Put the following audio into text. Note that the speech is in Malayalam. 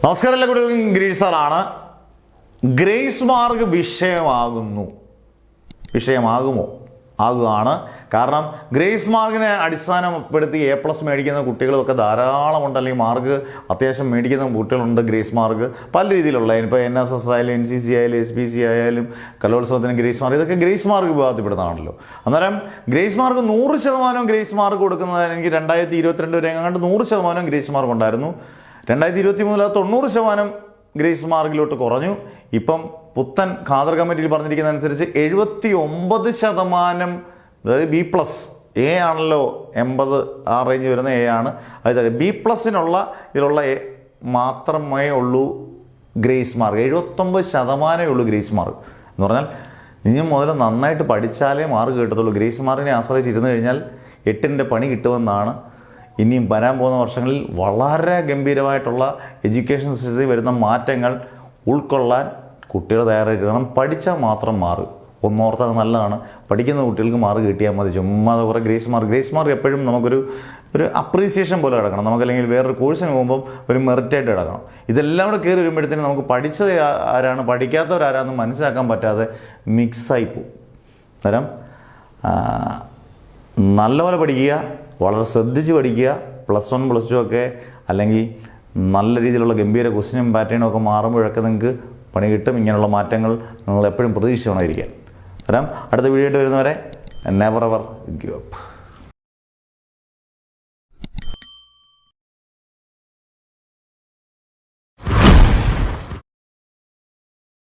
നമസ്കാരം, എല്ലാ കുട്ടികൾക്കും ഗ്രേസ് സാറാണ്. ഗ്രേസ് മാർക്ക് വിഷയമാകുമോ? ആകുകയാണ്. കാരണം ഗ്രേസ് മാർക്കിനെ അടിസ്ഥാനപ്പെടുത്തി A+ മേടിക്കുന്ന കുട്ടികളൊക്കെ ധാരാളമുണ്ട്, അല്ലെങ്കിൽ മാർക്ക് അത്യാവശ്യം മേടിക്കുന്ന കുട്ടികളുണ്ട്. ഗ്രേസ് മാർക്ക് പല രീതിയിലുള്ള, ഇപ്പോൾ NSS ആയാലും NCC ആയാലും SPC ആയാലും കലോത്സവത്തിന് ഗ്രേസ് മാർക്ക്, ഇതൊക്കെ ഗ്രേസ് മാർക്ക് വിഭാഗത്തിൽപ്പെടുന്നതാണല്ലോ. അന്നേരം ഗ്രേസ് മാർക്ക് 100% ഗ്രേസ് മാർക്ക് കൊടുക്കുന്നതിന് എനിക്ക് 2022 വരെ അങ്ങോട്ട് 100% ഗ്രേസ് മാർക്ക് ഉണ്ടായിരുന്നു. 2023 90% ഗ്രേസ് മാർക്കിലോട്ട് കുറഞ്ഞു. ഇപ്പം പുത്തൻ ഖാദർ കമ്മിറ്റിയിൽ പറഞ്ഞിരിക്കുന്ന അനുസരിച്ച് 79%, അതായത് B+, A ആണല്ലോ 80 ആ റേഞ്ച് വരുന്ന A ആണ്. അതായത് B+നുള്ള ഇതിലുള്ള A മാത്രമേ ഉള്ളൂ ഗ്രേസ് മാർക്ക്. 79% ഉള്ളൂ ഗ്രേസ് മാർക്ക് എന്ന് പറഞ്ഞാൽ ഇനി മുതൽ നന്നായിട്ട് പഠിച്ചാലേ മാർക്ക് കിട്ടത്തുള്ളൂ. ഗ്രേസ് മാർക്കിനെ ആശ്രയിച്ചിരുന്നു കഴിഞ്ഞാൽ 8ൻ്റെ പണി കിട്ടുമെന്നാണ്. ഇനിയും വരാൻ പോകുന്ന വർഷങ്ങളിൽ വളരെ ഗംഭീരമായിട്ടുള്ള എഡ്യൂക്കേഷൻ സിസ്റ്റത്തിൽ വരുന്ന മാറ്റങ്ങൾ ഉൾക്കൊള്ളാൻ കുട്ടികൾ തയ്യാറായിരിക്കണം. പഠിച്ചാൽ മാത്രം മാർക്ക് ഒന്നോർത്താൽ നല്ലതാണ്. പഠിക്കുന്ന കുട്ടികൾക്ക് മാർക്ക് കിട്ടിയാൽ മതി. ചുമ്മാ കുറേ ഗ്രേസ് മാർക്ക് എപ്പോഴും നമുക്കൊരു അപ്രീസിയേഷൻ പോലെ കിടക്കണം. നമുക്കല്ലെങ്കിൽ വേറൊരു കോഴ്സിന് പോകുമ്പം ഒരു മെറിറ്റായിട്ട് കിടക്കണം. ഇതെല്ലാം കൂടെ കയറി വരുമ്പോഴത്തേനും നമുക്ക് പഠിച്ചത് ആരാണ് പഠിക്കാത്തവരാരാന്ന് മനസ്സിലാക്കാൻ പറ്റാതെ മിക്സായി പോകും. അന്നേരം നല്ലപോലെ പഠിക്കുക, വളരെ ശ്രദ്ധിച്ച് പഠിക്കുക. +1 +2 ഒക്കെ അല്ലെങ്കിൽ നല്ല രീതിയിലുള്ള ഗംഭീര ക്വസ്റ്റ്യനും പാറ്റേണും ഒക്കെ മാറുമ്പോഴൊക്കെ നിങ്ങൾക്ക് പണി കിട്ടും. ഇങ്ങനെയുള്ള മാറ്റങ്ങൾ നിങ്ങൾ എപ്പോഴും പ്രതീക്ഷിച്ചുകൊണ്ടിരിക്കുക. അടുത്ത വീഡിയോ ആയിട്ട് വരുന്നവരെ നെവർ എവർ ഗിവ് അപ്പ്.